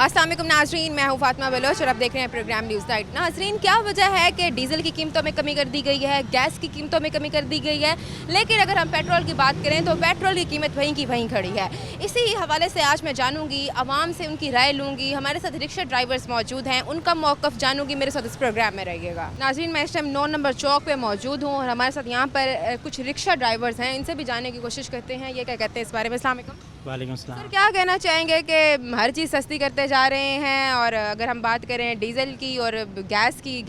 अस्सलाम वालेकुम नाज़रीन, मैं हूँ फातिमा बलोच और आप देख रहे हैं प्रोग्राम न्यूज़ नाइट। नाज़रीन, क्या वजह है कि डीज़ल की कीमतों में कमी कर दी गई है, गैस की कीमतों में कमी कर दी गई है, लेकिन अगर हम पेट्रोल की बात करें तो पेट्रोल की कीमत वहीं की वहीं खड़ी है। इसी हवाले से आज मैं जानूँगी, आवाम से उनकी राय लूँगी। हमारे साथ रिक्शा ड्राइवर्स मौजूद हैं, उनका मौक़िफ़ जानूँगी। मेरे साथ इस प्रोग्राम में रहिएगा। नाज़रीन, मैं इस टाइम 9 नंबर चौक पर मौजूद हूँ और हमारे साथ यहाँ पर कुछ रिक्शा ड्राइवर्स हैं, इनसे भी जानने की कोशिश करते हैं ये क्या कहते हैं इस बारे में। अस्सलाम वालेकुम। वालेकुम सलाम। सर, क्या कहना चाहेंगे कि हर चीज़ सस्ती करते जा रहे हैं और अगर हम बात करें डीजल की और गैस की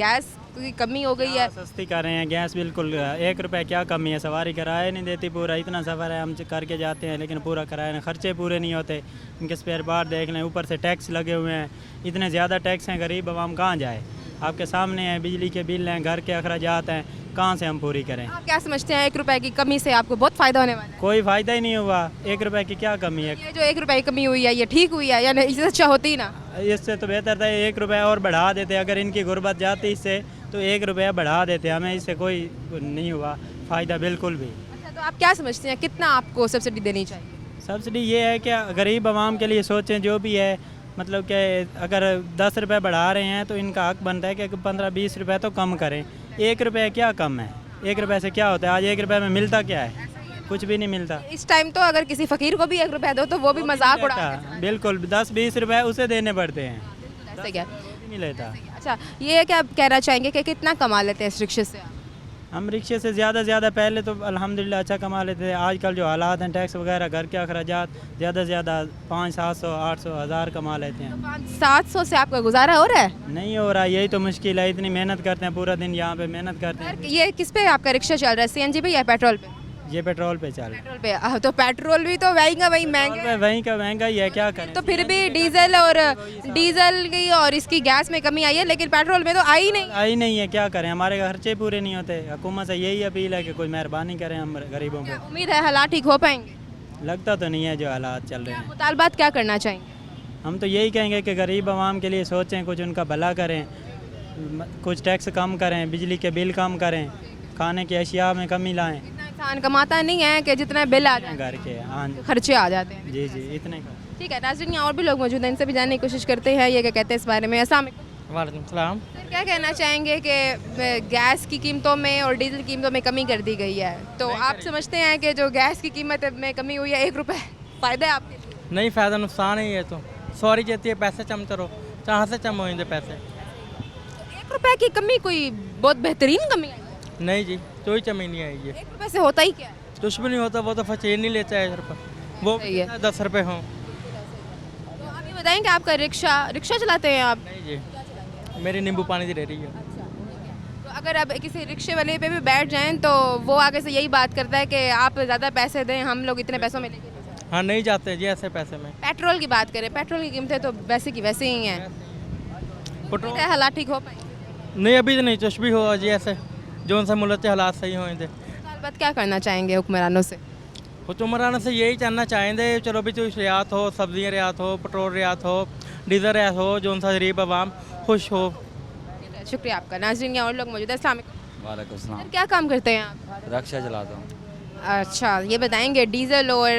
कमी हो गई है। सस्ती कर रहे हैं गैस, बिल्कुल 1 रुपये क्या कमी है। सवारी किराया नहीं देती पूरा, इतना सफ़र है हम करके जाते हैं लेकिन पूरा किराया नहीं, खर्चे पूरे नहीं होते। इनके स्पेयर पार्ट देख लें, ऊपर से टैक्स लगे हुए हैं, इतने ज़्यादा टैक्स हैं, गरीब आवाम कहाँ जाए। आपके सामने है, बिजली के बिल हैं, घर के अखराजात हैं, कहाँ से हम पूरी करें। आप क्या समझते हैं 1 रुपए की कमी से आपको बहुत फ़ायदा होने वाला है? कोई फ़ायदा ही नहीं हुआ, 1 रुपये की क्या कमी है। ये जो 1 रुपए की कमी हुई है ये ठीक हुई है या नहीं? इससे अच्छा होती ना। इससे तो बेहतर था 1 रुपये और बढ़ा देते। अगर इनकी गुर्बत जाती इससे तो 1 रुपया बढ़ा देते, हमें इससे कोई नहीं हुआ फ़ायदा बिल्कुल भी। अच्छा, तो आप क्या समझते हैं कितना आपको सब्सिडी देनी चाहिए? सब्सिडी ये है कि गरीब आवाम के लिए सोचें, जो भी है, मतलब कि अगर 10 रुपये बढ़ा रहे हैं तो इनका हक बनता है कि 15-20 रुपये तो कम करें। 1 रुपये क्या कम है? 1 रुपये से क्या होता है? आज 1 रुपये में मिलता क्या है? कुछ भी नहीं मिलता। इस टाइम तो अगर किसी फ़कीर को भी 1 रुपया दो तो वो भी मजाक उड़ा बिल्कुल 10-20 रुपये उसे देने पड़ते हैं, ऐसे क्या? नहीं लेता। अच्छा, ये क्या कहना चाहेंगे कि कितना कमा लेते हैं इस रिक्शे से आप? हम रिक्शे से ज़्यादा पहले तो अल्हम्दुलिल्लाह अच्छा कमा लेते थे। आजकल जो हालात हैं, टैक्स वगैरह, घर के अखराजात, ज़्यादा से ज़्यादा 500-700-800 हज़ार कमा लेते हैं। 500-700 से आपका गुजारा हो रहा है? नहीं हो रहा, यही तो मुश्किल है। इतनी मेहनत करते हैं, पूरा दिन यहाँ पे मेहनत करते हैं। ये किस पे आपका रिक्शा चल रहा है, सीएनजी पे या पेट्रोल पे? ये पेट्रोल पे चल रहा है। पेट्रोल पे। तो पेट्रोल भी तो वही का वही महंगा है। वहीं का महंगा ही है, क्या करें। तो फिर भी डीजल की और इसकी गैस में कमी आई है, लेकिन पेट्रोल में तो आई नहीं। आई नहीं है, क्या करें, हमारे खर्चे पूरे नहीं होते। हुकूमत से यही अपील है कि कोई मेहरबानी करें हम गरीबों क्या को। उम्मीद है हालात ठीक हो पाएंगे? लगता तो नहीं है जो हालात चल रहे हैं। मुतालबात क्या करना चाहेंगे? हम तो यही कहेंगे कि गरीब आवाम के लिए सोचें, कुछ उनका भला करें, कुछ टैक्स कम करें, बिजली के बिल कम करें, खाने की अशिया में कमी लाएं। इतना इंसान कमाता नहीं है कि जितना बिल आ जाए, घर के, हाँ खर्चे आ जाते हैं। जी, इतने का। ठीक है नाज़रीन, यहाँ और भी लोग मौजूद हैं, इनसे भी जानने की कोशिश करते हैं ये क्या कहते हैं इस बारे में। अस्सलाम वालेकुम। वालेकुम सलाम। सर, क्या कहना चाहेंगे कि गैस की कीमतों में और डीजल की कीमतों में कमी कर दी गई है, तो आप समझते हैं कि जो गैस की कीमत में कमी हुई है 1 रुपये फ़ायदा है आपके लिए? नहीं फ़ायदा, नुकसान ही है। तो सॉरी कहती है पैसे चम करो, कहाँ से चम होंगे पैसे? 1 रुपये की कमी कोई बहुत बेहतरीन कमी है? नहीं जी, कोई चमी नहीं आई है। 1 रुपये से होता ही क्या है? कुछ भी नहीं होता, वो तो फचेर नहीं लेता है 1 रुपये, वो सही है। 10 रुपये हों। तो आप ये बताएं कि आपका रिक्शा चलाते हैं आप? नहीं जी, मेरी नींबू पानी दी रह रही है। तो अगर आप किसी रिक्शे वाले पे भी बैठ जाएं तो वो आगे से यही बात करता है कि आप ज़्यादा पैसे दें, हम लोग इतने पैसों में लेके नहीं जाते। हाँ, नहीं जाते जी ऐसे पैसे में। पेट्रोल की बात करें, पेट्रोल की कीमतें तो वैसे की वैसे ही हैं। पेट्रोल क्या हालात ठीक हो पाएंगे? नहीं, अभी तो नहीं, कुछ भी हो जी ऐसे जो सा मुल्क के हालात सही हों थे। बात क्या करना चाहेंगे हुक्मरानों से? हुक्मरान से यही कहना चाहेंगे, चलो भी कुछ रियात हो, सब्जियाँ रियात हो, पेट्रोल रियात हो, डीजल रियात हो, जो सा गरीब आवाम खुश हो। शुक्रिया आपका। नाज़रीन, यहाँ और लोग मौजूद हैं। अस्सलाम वालेकुम। वालेकुम सर, सलाम। क्या काम करते हैं आप? रक्षा चलाता हूँ। अच्छा, ये बताएंगे डीजल और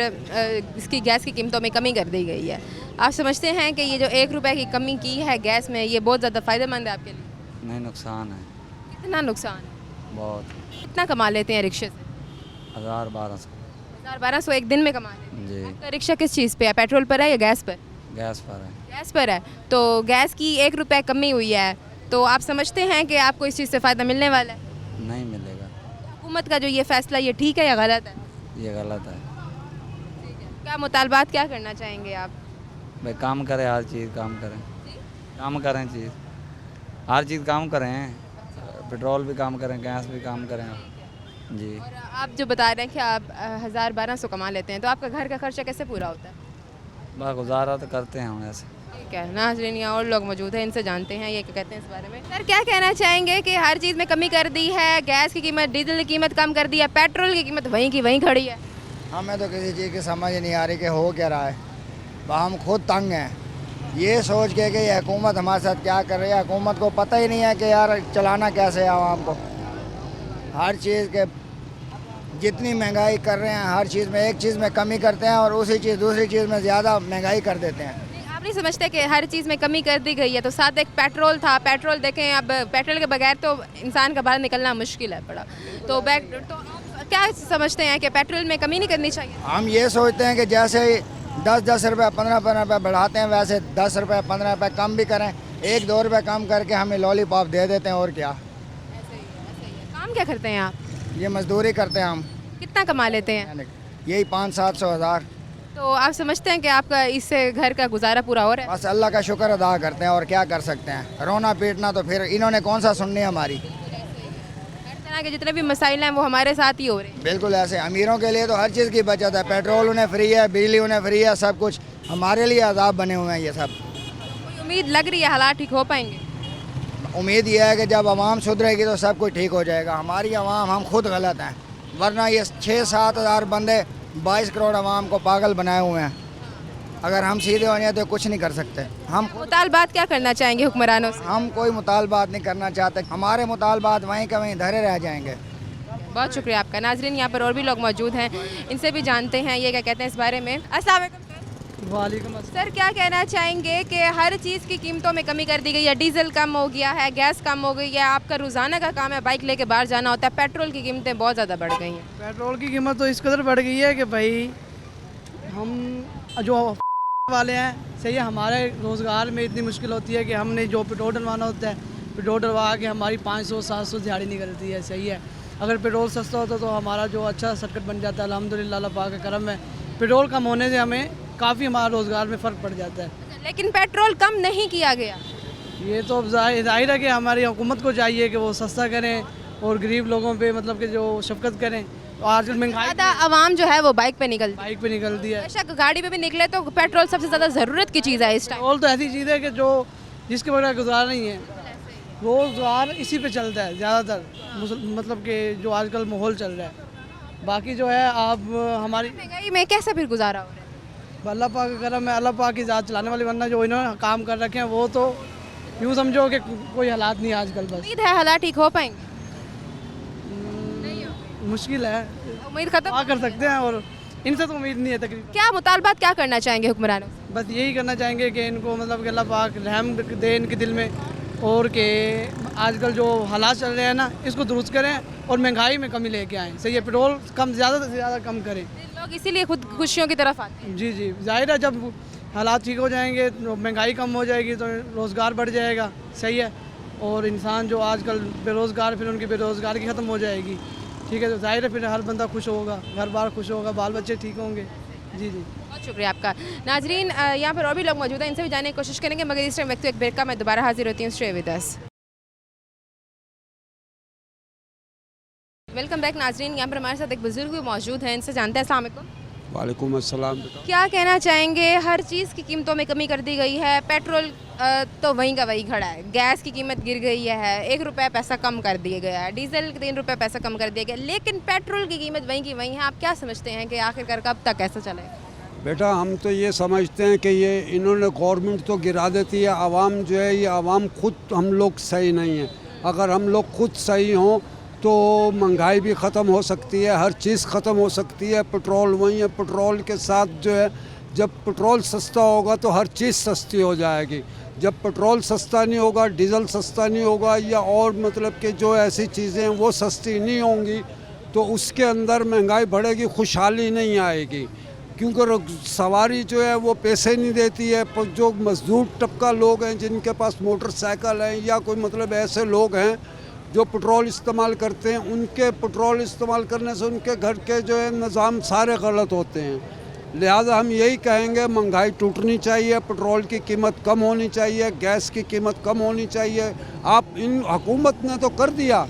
इसकी गैस की कीमतों में कमी कर दी गई है, आप समझते हैं कि ये जो 1 रुपये की कमी की है गैस में, ये बहुत ज़्यादा फ़ायदेमंद है आपके लिए? नहीं, नुकसान है कितना नुकसान है? बहुत। कितना कमा लेते हैं रिक्शे से? 1000-1200। 1000-1200 एक दिन में कमा लेते हैं? जी। आपका रिक्शा किस चीज़ पे है, पेट्रोल पर है या गैस पर? गैस पर है। गैस पर है। तो गैस की 1 रुपये कमी हुई है, तो आप समझते हैं कि आपको इस चीज़ से फ़ायदा मिलने वाला है? नहीं मिलेगा। हुकूमत का जो ये फ़ैसला, ये ठीक है या गलत है? ये गलत है। क्या मुतालबात क्या करना चाहेंगे आप? भाई काम करें, हर चीज़ काम करें, काम करें, हर चीज़ काम करें, पेट्रोल भी काम करें, गैस भी काम करें। जी। और आप जो बता रहे हैं कि आप 1000-1200 कमा लेते हैं, तो आपका घर का खर्चा कैसे पूरा होता है? बस गुजारा तो करते हैं हम ऐसे। ठीक है नाज़रीन, यहाँ और लोग मौजूद हैं, इनसे जानते हैं ये क्या कहते हैं इस बारे में। सर, क्या कहना चाहेंगे कि हर चीज़ में कमी कर दी है, गैस की कीमत, डीजल की कीमत कम कर दी है, पेट्रोल की कीमत वहीं की वहीं खड़ी है? हमें तो किसी चीज़ की समझ नहीं आ रही कि हो क्या रहा है। हम खुद तंग हैं ये सोच के कि ये हुकूमत हमारे साथ क्या कर रही है। हुकूमत को पता ही नहीं है कि यार चलाना कैसे है आवाम को। हर चीज़ के जितनी महंगाई कर रहे हैं, हर चीज़ में एक चीज़ में कमी करते हैं और उसी चीज़ दूसरी चीज़ में ज़्यादा महंगाई कर देते हैं। आप नहीं समझते कि हर चीज़ में कमी कर दी गई है? तो साथ एक पेट्रोल था, पेट्रोल देखें, अब पेट्रोल के बगैर तो इंसान का बाहर निकलना मुश्किल है बड़ा। तो आप क्या समझते हैं कि पेट्रोल में कमी नहीं करनी चाहिए? हम ये सोचते हैं कि जैसे 10-10 रुपये 15-15 रुपये बढ़ाते हैं, वैसे 10 रुपये 15 रुपये कम भी करें, 1-2 रुपये कम करके हमें लॉलीपॉप दे देते हैं। और क्या, ऐसे ही है। काम क्या करते हैं आप? ये मजदूरी करते हैं हम। कितना कमा लेते हैं? यही 500-700 हज़ार। तो आप समझते हैं कि आपका इससे घर का गुजारा पूरा हो रहा है? बस अल्लाह का शुक्र अदा करते हैं, और क्या कर सकते हैं। रोना पीटना तो फिर इन्होंने कौन सा सुननी है हमारी। हर तरह के जितने भी मसाइल हैं वो हमारे साथ ही हो रहे हैं। बिल्कुल ऐसे। अमीरों के लिए तो हर चीज़ की बचत है, पेट्रोल उन्हें फ्री है, बिजली उन्हें फ्री है, सब कुछ। हमारे लिए अजाब बने हुए हैं ये सब। कोई उम्मीद लग रही है हालात ठीक हो पाएंगे? उम्मीद यह है कि जब आवाम सुधरेगी तो सब कुछ ठीक हो जाएगा। हमारी आवाम, हम खुद गलत हैं, वरना ये 6-7 हज़ार बंदे 22 करोड़ आवाम को पागल बनाए हुए हैं। अगर हम सीधे हो जाए तो कुछ नहीं कर सकते। हम मुतालबात क्या करना चाहेंगे हुक्मरानों से? हम कोई मुतालबात नहीं करना चाहते। हमारे मुतालबात वहीं का वहीं धरे रह जाएंगे। बहुत शुक्रिया आपका। नाजरीन, यहाँ पर और भी लोग मौजूद हैं, इनसे भी जानते हैं ये क्या कहते हैं इस बारे में। अस्सलाम वालेकुम सर। वालेकुम सर, क्या कहना चाहेंगे कि हर चीज़ की कीमतों में कमी कर दी गई है? डीजल कम हो गया है, गैस कम हो गई है, आपका रोज़ाना का काम है, बाइक लेके बाहर जाना होता है, पेट्रोल की कीमतें बहुत ज़्यादा बढ़ गई हैं। पेट्रोल की कीमत तो इस कदर बढ़ गई है कि भाई हम जो वाले हैं, सही है, हमारे रोज़गार में इतनी मुश्किल होती है कि हमने जो पेट्रोल डलवाना होता है, पेट्रोल डलवा के हमारी 500-700 दिहाड़ी निकलती है। सही है, अगर पेट्रोल सस्ता होता तो हमारा जो अच्छा सर्किट बन जाता है। अल्हम्दुलिल्लाह, अल्लाह पाक का करम है। पेट्रोल कम होने से हमें काफ़ी हमारा रोज़गार में फ़र्क पड़ जाता है। लेकिन पेट्रोल कम नहीं किया गया। ये तो जाहिर है कि हमारी हुकूमत को चाहिए कि वो सस्ता करें और गरीब लोगों पे मतलब कि जो शफकत करें। तो आजकल महंगाई ज़्यादा आवाम जो है वो बाइक पे निकलती है। बाइक पे निकलती है। बेशक गाड़ी पे भी निकले तो पेट्रोल सबसे ज़्यादा ज़रूरत की चीज़ है इस टाइम। पेट्रोल तो ऐसी चीज़ है कि जो जिसके बगैर गुजारा नहीं है, रोज़गार इसी पे चलता है ज़्यादातर, मतलब कि जो आजकल माहौल चल रहा है। बाकी जो है आप हमारी महंगाई में कैसे फिर गुजारा हो रहा है? अल्लाह पाक का करम है, अल्लाह पाक की ज़ात चलाने वाली, वरना जो इन्होंने काम कर रखे हैं वो तो यूँ समझो कि कोई हालात नहीं है आजकल। बस उम्मीद है हालात ठीक हो पाएंगे? मुश्किल है, उम्मीद खत्म। क्या कर सकते हैं, और इनसे तो उम्मीद नहीं है तकरीबन। क्या मुतालबात क्या करना चाहेंगे हुक्मरानों से? बस यही करना चाहेंगे कि इनको मतलब कि अल्लाह पाक रहम दे इनके दिल में, और कि आजकल जो हालात चल रहे हैं ना, इसको दुरुस्त करें और महंगाई में कमी लेके आएँ। सही है, पेट्रोल कम, ज़्यादा से ज़्यादा कम करें। लोग इसीलिए खुद खुशियों की तरफ आते हैं। जी जी, जाहिर है, जब हालात ठीक हो जाएंगे तो महंगाई कम हो जाएगी तो रोज़गार बढ़ जाएगा। सही है, और इंसान जो आजकल बेरोज़गार, फिर उनकी बेरोज़गारी ख़त्म हो जाएगी। ठीक है, तो जाहिर है फिर हर बंदा खुश होगा, घर बार खुश होगा, बाल बच्चे ठीक होंगे। जी जी, बहुत शुक्रिया आपका। नाजरीन, यहाँ पर और भी लोग मौजूद हैं, इनसे भी जानने की कोशिश करेंगे, मगर इस टाइम वक्त एक ब्रेक का मैं दोबारा हाजिर होती हूँ। Stay with us. Welcome back नाजरीन। यहाँ पर हमारे साथ एक बुजुर्ग भी मौजूद हैं, इनसे जानते हैं। अस्सलाम वालेकुम। वालेकुम अस्सलाम। क्या कहना चाहेंगे? हर चीज़ की कीमतों में कमी कर दी गई है। पेट्रोल तो वहीं का वहीं खड़ा है, गैस की कीमत गिर गई है, 1 रुपये पैसा कम कर दिया गया है, डीजल 3 रुपये पैसा कम कर दिया गया, लेकिन पेट्रोल की कीमत वहीं की वहीं है। आप क्या समझते हैं कि आखिरकार कब तक ऐसा चलेगा? बेटा, हम तो ये समझते हैं कि ये इन्होंने गवर्नमेंट तो गिरा देती है, आवाम जो है ये आवाम खुद, हम लोग सही नहीं है। अगर हम लोग खुद सही हों तो महंगाई भी ख़त्म हो सकती है, हर चीज़ ख़त्म हो सकती है। पेट्रोल वही है, पेट्रोल के साथ जो है, जब पेट्रोल सस्ता होगा तो हर चीज़ सस्ती हो जाएगी। जब पेट्रोल सस्ता नहीं होगा, डीजल सस्ता नहीं होगा, या और मतलब कि जो ऐसी चीज़ें हैं वो सस्ती नहीं होंगी, तो उसके अंदर महंगाई बढ़ेगी, खुशहाली नहीं आएगी। क्योंकि सवारी जो है वो पैसे नहीं देती है। जो मजदूर तबका लोग हैं, जिनके पास मोटरसाइकिल हैं, या कोई मतलब ऐसे लोग हैं जो पेट्रोल इस्तेमाल करते हैं, उनके पेट्रोल इस्तेमाल करने से उनके घर के जो है निज़ाम सारे गलत होते हैं। लिहाजा हम यही कहेंगे, महंगाई टूटनी चाहिए, पेट्रोल की कीमत कम होनी चाहिए, गैस की कीमत कम होनी चाहिए। आप इन हुकूमत ने तो कर दिया,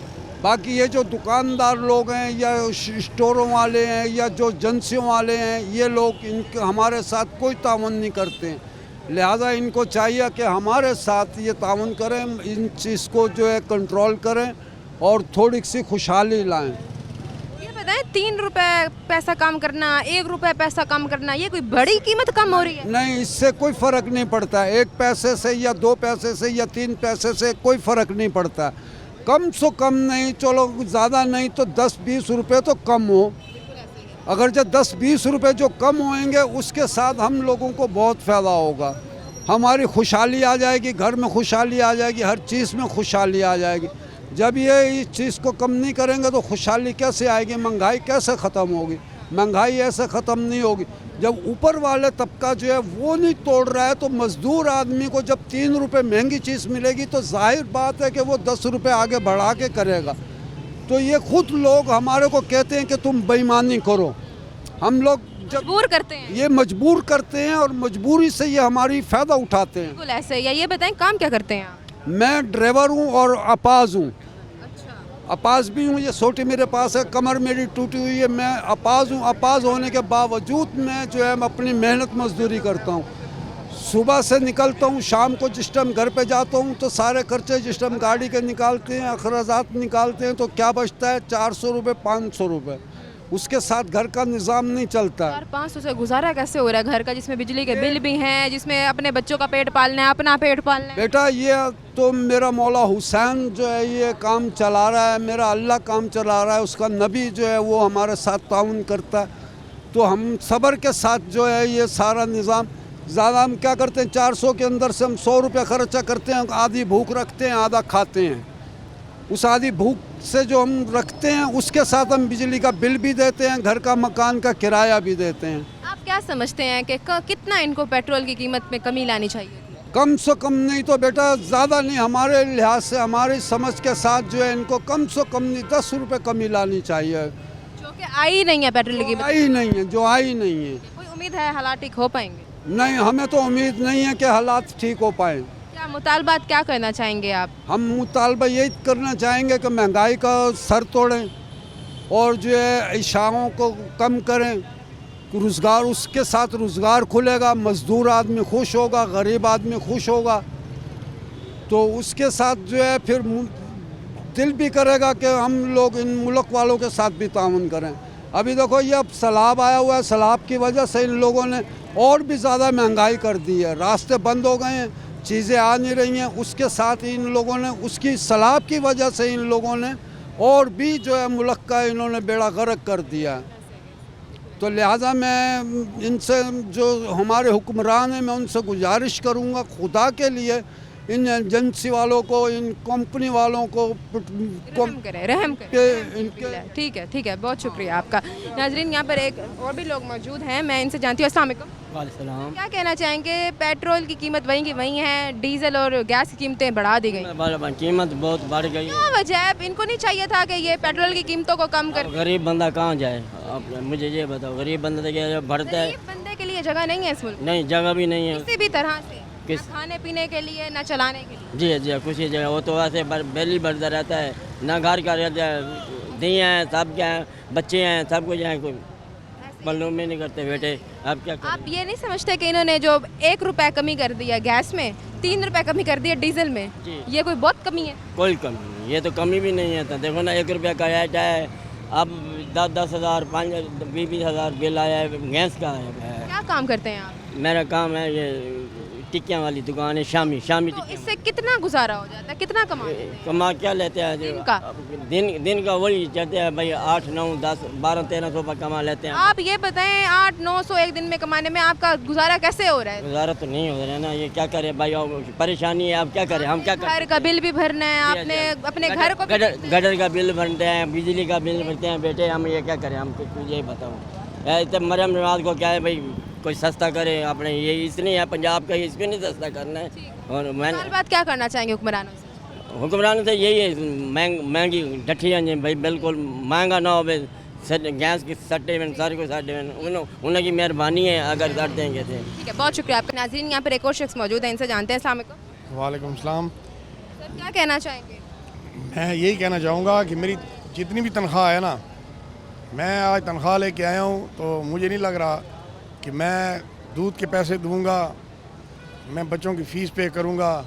बाकी ये जो दुकानदार लोग हैं या स्टोरों वाले हैं या जो एजेंसियों वाले हैं, ये लोग इनके हमारे साथ कोई ताउन नहीं करते हैं। लिहाजा इनको चाहिए कि हमारे साथ ये ताउन करें, इन चीज़ को जो है कंट्रोल करें और थोड़ी सी खुशहाली लाएं। ये बताएं, 3 रुपये पैसा कम करना, 1 रुपये पैसा कम करना, ये कोई बड़ी कीमत कम हो रही है? नहीं, इससे कोई फ़र्क नहीं पड़ता। 1 पैसे से या 2 पैसे से या 3 पैसे से कोई फ़र्क नहीं पड़ता। कम से कम नहीं, चलो ज़्यादा नहीं तो 10-20 रुपये तो कम हो। अगर जब 10-20 रुपये जो कम होंगे, उसके साथ हम लोगों को बहुत फ़ायदा होगा। हमारी खुशहाली आ जाएगी, घर में खुशहाली आ जाएगी, हर चीज़ में खुशहाली आ जाएगी। जब ये इस चीज़ को कम नहीं करेंगे तो खुशहाली कैसे आएगी, महंगाई कैसे ख़त्म होगी? महंगाई ऐसे ख़त्म नहीं होगी। जब ऊपर वाले तबका जो है वो नहीं तोड़ रहा है तो मज़दूर आदमी को जब 3 रुपये महंगी चीज़ मिलेगी तो जाहिर बात है कि वो 10 रुपये आगे बढ़ा के करेगा। तो ये खुद लोग हमारे को कहते हैं कि तुम बेईमानी करो। हम लोग जब मजबूर करते हैं, ये मजबूर करते हैं और मजबूरी से ये हमारी फ़ायदा उठाते हैं। बिल्कुल ऐसे ही है। ये बताएं काम क्या करते हैं आप? मैं ड्राइवर हूँ और अपाज हूँ। अच्छा, अपाज भी हूँ, ये सोटी मेरे पास है, कमर मेरी टूटी हुई है, मैं अपाज हूँ। अपाज होने के बावजूद मैं जो है मैं अपनी मेहनत मजदूरी करता हूँ। सुबह से निकलता हूँ, शाम को जिस टाइम घर पे जाता हूँ तो सारे खर्चे जिस टाइम गाड़ी के निकालते हैं, अखराजात निकालते हैं तो क्या बचता है? 400 रुपये 500 रुपये। उसके साथ घर का निज़ाम नहीं चलता है। 400-500 से गुजारा कैसे हो रहा है घर का, जिसमें बिजली के बिल भी हैं, जिसमें अपने बच्चों का पेट पालना है, अपना पेट पालना है? बेटा ये तो मेरा मौला हुसैन जो है ये काम चला रहा है, मेरा अल्लाह काम चला रहा है, उसका नबी जो है वो हमारे साथ ताउन करता है। तो हम सब्र के साथ जो है ये सारा निज़ाम, ज़्यादा हम क्या करते हैं 400 के अंदर से हम 100 रुपये खर्चा करते हैं, आधी भूख रखते हैं, आधा खाते हैं। उस आधी भूख से जो हम रखते हैं उसके साथ हम बिजली का बिल भी देते हैं, घर का मकान का किराया भी देते हैं। आप क्या समझते हैं कि कितना इनको पेट्रोल की कीमत में कमी लानी चाहिए थी? कम से कम नहीं तो बेटा ज़्यादा नहीं, हमारे लिहाज से हमारी समझ के साथ जो है इनको कम से कम नहीं 10 रुपये कमी लानी चाहिए। जो कि आई नहीं है पेट्रोल की कीमत। आई नहीं है, जो आई नहीं है। कोई उम्मीद है हालात ठीक हो पाएंगे? नहीं, हमें तो उम्मीद नहीं है कि हालात ठीक हो पाए। क्या मुतालबात क्या करना चाहेंगे आप? हम मुतालबा यही करना चाहेंगे कि महंगाई का सर तोड़ें और जो है इशारों को कम करें, रोज़गार उसके साथ रोज़गार खुलेगा, मज़दूर आदमी खुश होगा, गरीब आदमी खुश होगा, तो उसके साथ जो है फिर दिल भी करेगा कि हम लोग इन मुल्क वालों के साथ भी ताउन करें। अभी देखो ये अब सैलाब आया हुआ है, सैलाब की वजह से इन लोगों ने और भी ज़्यादा महंगाई कर दी है, रास्ते बंद हो गए हैं, चीज़ें आ नहीं रही हैं। उसके साथ ही इन लोगों ने उसकी सैलाब की वजह से इन लोगों ने और भी जो है मुल्क का इन्होंने बेड़ा गर्क कर दिया है। तो लिहाजा मैं इनसे जो हमारे हुक्मरान हैं मैं उनसे गुजारिश करूँगा खुदा के लिए इन एजेंसी वालों को, इन कंपनी वालों को रहम करें। इनके ठीक है, बहुत शुक्रिया आपका। नाजरीन यहाँ पर एक और भी लोग मौजूद हैं, मैं इनसे जानती हूँ। अस्सलाम वालेकुम। वालेकुम। क्या कहना चाहेंगे, पेट्रोल की कीमत वहीं की वहीं है, डीजल और गैस की कीमतें बढ़ा दी गई, कीमत बहुत बढ़ गई। क्या वजह है? इनको नहीं चाहिए था कि ये पेट्रोल की कीमतों को कम कर? गरीब बंदा कहाँ जाए? आप मुझे ये बताओ, गरीब बंदा तो क्या बढ़ता है? गरीब बंदे के लिए जगह नहीं है इस मुल्क में, नहीं, जगह भी नहीं है किसी भी तरह से, किस ना खाने पीने के लिए ना चलाने के लिए। जी कुछ ही जगह वो तो वैसे बिल बढ़ता रहता है, ना घर का रहता है, दिए हैं सब क्या है, बच्चे हैं सब कुछ हैं, कोई मालूम ही नहीं करते बेटे। आप क्या करें? आप ये नहीं समझते कि इन्होंने जो 1 रुपया कमी कर दिया गैस में, 3 रुपये कमी कर दिया डीजल में, जी। ये कोई बहुत कमी है? कोई कमी नहीं, ये तो कमी भी नहीं है। तो देखो ना 1 रुपया का आया है, अब 10-10 हज़ार 5-20 हज़ार बिल आया है गैस का है। क्या काम करते हैं आप? मेरा काम है ये टिक्कियाँ वाली दुकान है, शामी तो टिक्कियाँ। इससे कितना गुजारा हो जाता है, कितना कमा लेते हैं? कमा क्या लेते हैं दिन का? दिन का वही चलते हैं भाई, 8, 9, 10, 12, 1300 रुपये कमा लेते हैं। आप ये बताएं 800-900 एक दिन में कमाने में आपका गुजारा कैसे हो रहा है? गुजारा तो नहीं हो रहा है ना, ये क्या करें भाई, परेशानी है। अब क्या करें, हम क्या करें? घर का बिल भी भरना है आपने, अपने घर को भी गटर का बिल भरते हैं, बिजली का बिल भरते हैं बेटे, हम ये क्या करें? हम कुछ यही बताओ। इतने मरम नवाज को क्या है भाई, कोई सस्ता करे अपने, ये इसलिए है पंजाब का, इसको नहीं सस्ता करना है। और मैं बात क्या करना चाहेंगे हुक्मरानों से? हुक्मरानों से यही है, महंगी डठियाँ जी भाई, बिल्कुल महंगा ना हो, गैस की सट्टे में सारे को सट्टे में उनकी मेहरबानी है अगर सट देंगे थे। ठीक है, बहुत शुक्रिया आपका। नाज़रीन यहाँ पर एक और शख्स मौजूद है, इनसे जानते हैं। अस्सलाम वालेकुम। वालेकुम सलाम। सर क्या कहना चाहेंगे? मैं यही कहना चाहूँगा कि मेरी जितनी भी तनख्वाह है ना, मैं आज तनख्वाह लेके आया हूँ, तो मुझे नहीं लग रहा कि मैं दूध के पैसे दूंगा, मैं बच्चों की फ़ीस पे करूंगा,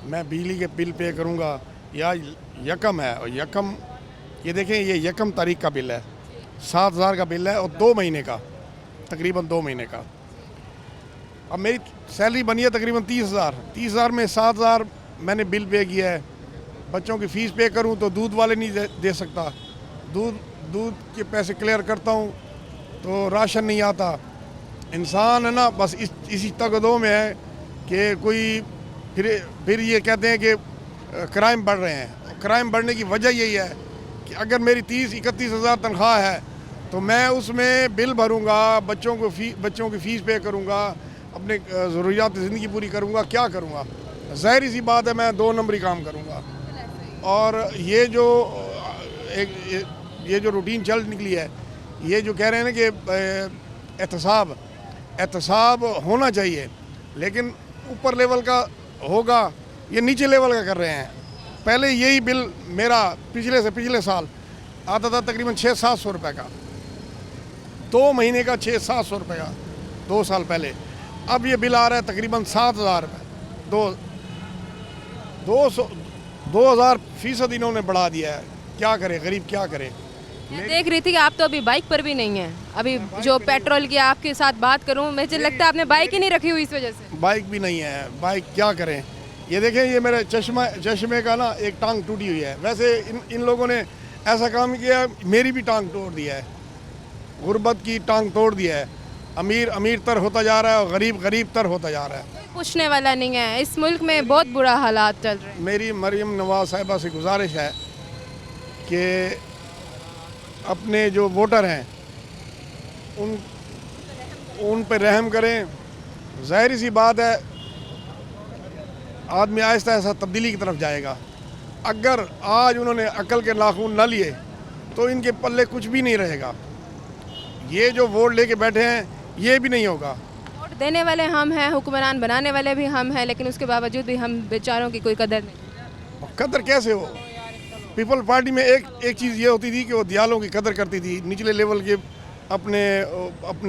मैं बिजली के बिल पे करूंगा। ये आज यकम है और यकम, ये देखें ये यकम तारीख का बिल है, 7,000 का बिल है और 2 महीने का, तकरीबन 2 महीने का। अब मेरी सैलरी बनी है तकरीबन 30,000, 30,000 में 7,000 मैंने बिल पे किया है, बच्चों की फ़ीस पे करूं तो दूध वाले नहीं दे सकता, दूध के पैसे क्लियर करता हूं तो राशन नहीं आता। इंसान है ना बस इसी तगदों में है कि कोई फिर ये कहते हैं कि क्राइम बढ़ रहे हैं। क्राइम बढ़ने की वजह यही है कि अगर मेरी 30-31 हज़ार तनख्वाह है तो मैं उसमें बिल भरूंगा, बच्चों की फ़ीस पे करूंगा, अपने ज़रूरियात ज़िंदगी पूरी करूंगा, क्या करूंगा? ज़ाहिर सी बात है मैं 2 नंबरी काम करूंगा। और ये जो रूटीन चल निकली है, ये जो कह रहे हैं ना कि एहतसाब होना चाहिए, लेकिन ऊपर लेवल का होगा, ये नीचे लेवल का कर रहे हैं। पहले यही बिल मेरा पिछले साल आता था तकरीबन 600-700 रुपये का, 2 महीने का 600-700 रुपये का 2 साल पहले। अब ये बिल आ रहा है तकरीबन 7,000 रुपये, 2,000% इन्होंने बढ़ा दिया है। क्या करे गरीब, क्या करे? मैं देख रही थी कि आप तो अभी बाइक पर भी नहीं हैं। अभी जो पेट्रोल की आपके साथ बात करूं, मुझे लगता है आपने बाइक ही नहीं रखी हुई इस वजह से। बाइक भी नहीं है, बाइक क्या करें? ये देखें, ये मेरे चश्मे का ना एक टांग टूटी हुई है। वैसे इन लोगों ने ऐसा काम किया, मेरी भी टांग तोड़ दिया है, गुर्बत की टांग तोड़ दिया है। अमीर तर होता जा रहा है और गरीब तर होता जा रहा है। पूछने वाला नहीं है, इस मुल्क में बहुत बुरा हालात चल रहे हैं। मेरी मरियम नवाज साहिबा से गुजारिश है कि अपने जो वोटर हैं उन पर रहम करें। ज़ाहिर सी बात है आदमी आहिस्ता आहिस्ता तब्दीली की तरफ जाएगा। अगर आज उन्होंने अकल के नाखून न लिए तो इनके पल्ले कुछ भी नहीं रहेगा। ये जो वोट लेके बैठे हैं ये भी नहीं होगा। वोट देने वाले हम हैं, हुक्मरान बनाने वाले भी हम हैं, लेकिन उसके बावजूद भी हम बेचारों की कोई कदर नहीं। कदर कैसे हो? पीपल पार्टी में एक चीज़ ये होती थी कि वो दियालों की कदर करती थी, निचले लेवल के अपने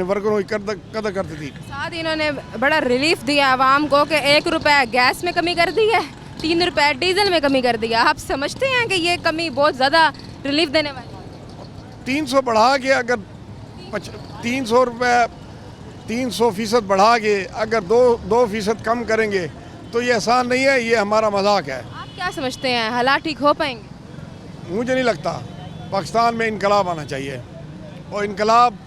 वर्करों की कदर करती थी। साथ इन्होंने बड़ा रिलीफ दिया आवाम को कि 1 रुपया गैस में कमी कर दी है, 3 रुपये डीजल में कमी कर दिया। आप समझते हैं कि ये कमी बहुत ज़्यादा रिलीफ देने वाली है? 300 बढ़ा के अगर 300 रुपये 300% बढ़ा के अगर 2% कम करेंगे तो ये आसान नहीं है, ये हमारा मजाक है। आप क्या समझते हैं, हालात ठीक हो पाएंगे? मुझे नहीं लगता। पाकिस्तान में इनकलाब आना चाहिए, और इनकलाब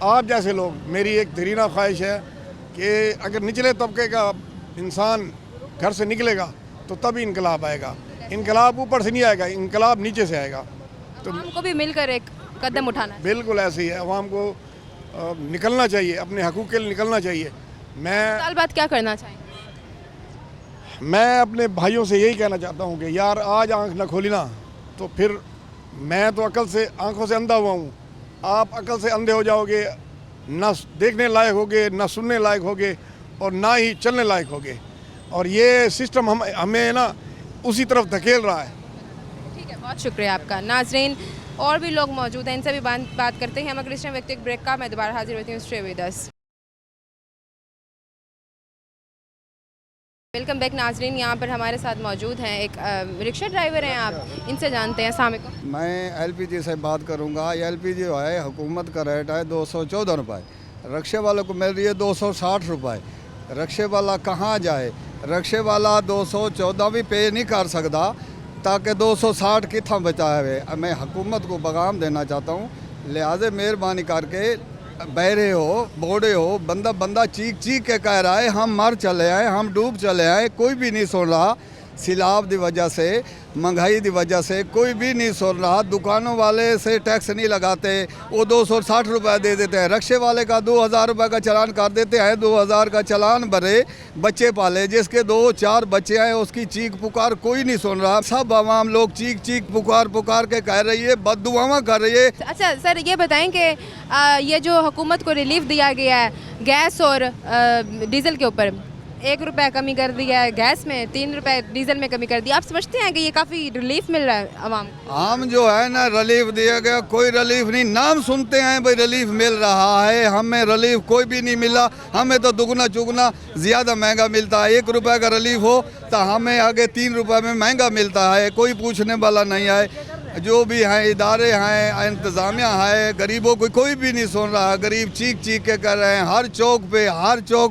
आप जैसे लोग, मेरी एक दरीना ख्वाहिश है कि अगर निचले तबके का इंसान घर से निकलेगा तो तभी इनकलाब आएगा। इनकलाब ऊपर से नहीं आएगा, इनकलाब नीचे से आएगा। तो हमको भी मिलकर एक कदम उठाना है। बिल्कुल ऐसे ही है, अवाम को निकलना चाहिए, अपने हकूक़ के लिए निकलना चाहिए। साल बाद क्या करना चाहिए? मैं अपने भाइयों से यही कहना चाहता हूँ कि यार आज आंख ना खोली ना तो फिर मैं तो आंखों से अंधा हुआ हूँ, आप अकल से अंधे हो जाओगे, ना देखने लायक होगे, ना सुनने लायक होगे, और ना ही चलने लायक होगे। और ये सिस्टम हमें ना उसी तरफ धकेल रहा है। ठीक है, बहुत शुक्रिया आपका। नाजरीन, और भी लोग मौजूद हैं, इनसे भी बात करते हैं। हम अगर इस व्यक्ति ब्रेक का मैं दोबारा हाजिर होती हूँ। Stay with us. Welcome back नाजरीन। यहाँ पर हमारे साथ मौजूद हैं एक रिक्शा ड्राइवर हैं, आप इनसे जानते हैं। अस्सलाम वालेकुम। मैं एलपीजी से बात करूंगा। ये एलपीजी जो है हुकूमत का रेट है 214 रुपये, रिक्शे वालों को मिल रही है 260 रुपये। रिक्शे वाला कहाँ जाए? रिक्शे वाला 214 भी पे नहीं कर सकता, ताकि 260 कितना बचाए। मैं हुकूमत को पैगाम देना चाहता हूँ, लिहाजा मेहरबानी करके बहरे हो, बूढ़े हो, बंदा चीख के कह रहा है हम मर चले आए, हम डूब चले आए, कोई भी नहीं सुन रहा। सिलाब की वजह से, महंगाई की वजह से कोई भी नहीं सुन रहा। दुकानों वाले से टैक्स नहीं लगाते, वो 260 रुपये दे देते हैं। रिक्शे वाले का 2000 रुपये का चालान कर देते हैं, 2000 का चालान भरे, बच्चे पाले, जिसके 2-4 बच्चे हैं उसकी चीख पुकार कोई नहीं सुन रहा। सब आवाम लोग चीख पुकार के कह रही है, बददुआवां कर रही है। अच्छा सर, ये बताएं कि ये जो हुकूमत को रिलीफ दिया गया है गैस और डीजल के ऊपर, 1 रुपया कमी कर दिया है गैस में, 3 रुपये डीजल में कमी कर दिया, आप समझते हैं कि ये काफ़ी रिलीफ मिल रहा है आवाम को? हम जो है ना रिलीफ दिया गया, कोई रिलीफ नहीं। नाम सुनते हैं भाई रिलीफ मिल रहा है, हमें रिलीफ कोई भी नहीं मिला। हमें तो दुगना चुगना ज़्यादा महंगा मिलता है। 1 रुपये का रिलीफ हो तो हमें आगे 3 रुपये में महंगा मिलता है। कोई पूछने वाला नहीं है। जो भी हैं इदारे हैं, इंतज़ामिया है, गरीबों को कोई भी नहीं सुन रहा। गरीब चीख के कर रहे हैं। हर चौक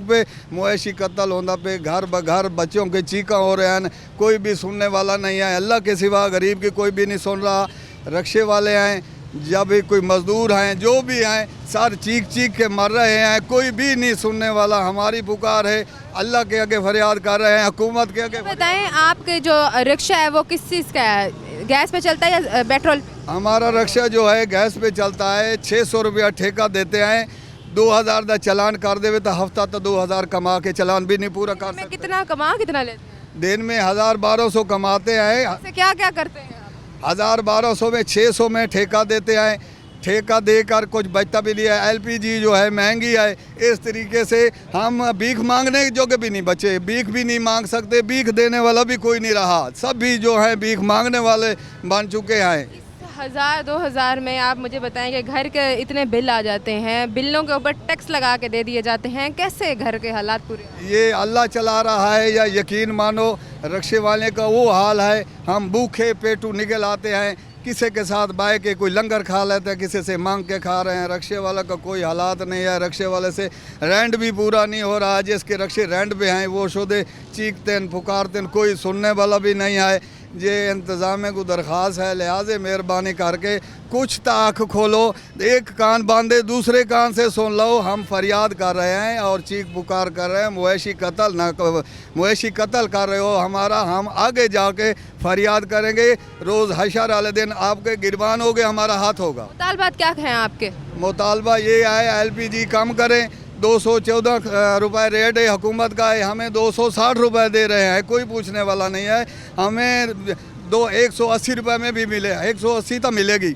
पे मुआशी कत्ल होना पे, घर ब घर बच्चों के चीखा हो रहे हैं, कोई भी सुनने वाला नहीं है। अल्लाह के सिवा गरीब की कोई भी नहीं सुन रहा। रिक्शे वाले हैं, जब भी कोई मजदूर हैं जो भी हैं सर चीख चीख के मर रहे हैं, कोई भी नहीं सुनने वाला। हमारी पुकार है, अल्लाह के आगे फरियाद कर रहे हैं, हुकूमत के आगे। बताएं आपके जो रिक्शा है वो किस चीज़ का है, गैस पे चलता है या पेट्रोल? हमारा रिक्शा जो है गैस पे चलता है, 600 रुपया ठेका देते हैं। 2000 का चलान कर देवे तो हफ्ता तो 2000 कमा के चलान भी नहीं पूरा कर में सकते। कितना कमा कितना लेते हैं? दिन में 1000-1200 कमाते हैं। इससे क्या क्या करते हैं आप? 1000-1200 में 600 में ठेका देते हैं। ठेका देकर कुछ बचता भी नहीं है। एलपीजी जो है महंगी है, इस तरीके से हम भीख मांगने जोगे भी नहीं बचे, भीख भी नहीं मांग सकते, भीख देने वाला भी कोई नहीं रहा, सब भी जो है भीख मांगने वाले बन चुके हैं। 1000-2000 में आप मुझे बताएं कि घर के इतने बिल आ जाते हैं, बिलों के ऊपर टैक्स लगा के दे दिए जाते हैं, कैसे घर के हालात पूरे? ये अल्लाह चला रहा है या यकीन मानो रिक्शे वाले का वो हाल है। हम भूखे पेटू निकल आते हैं, किसी के साथ बाय के कोई लंगर खा लेते हैं, किसी से मांग के खा रहे हैं। रिक्शे वाला का कोई हालात नहीं है, रिक्शे वाले से रेंट भी पूरा नहीं हो रहा है। जिसके रिक्शे रेंट पे हैं वो शुदे चीखते हैं पुकारते हैं, कोई सुनने वाला भी नहीं है। ये इंतज़ाम को दरख्वास्त है, लिहाजा मेहरबानी करके कुछ ताख खोलो, एक कान बांधे दूसरे कान से सुन लो। हम फरियाद कर रहे हैं और चीख पुकार कर रहे हैं, मवेशी कत्ल कर रहे हो हमारा, हम आगे जाके फरियाद करेंगे। रोज़ हशर वाले दिन आपके गिरबान होगे, हमारा हाथ होगा। मुतालबात क्या हैं आपके? मुतालबा ये है एलपीजी कम करें। 214 रुपये रेट है हुकूमत का है, हमें 260 रुपये दे रहे हैं, कोई पूछने वाला नहीं है। हमें 180 रुपये में भी मिले, 180 तो मिलेगी,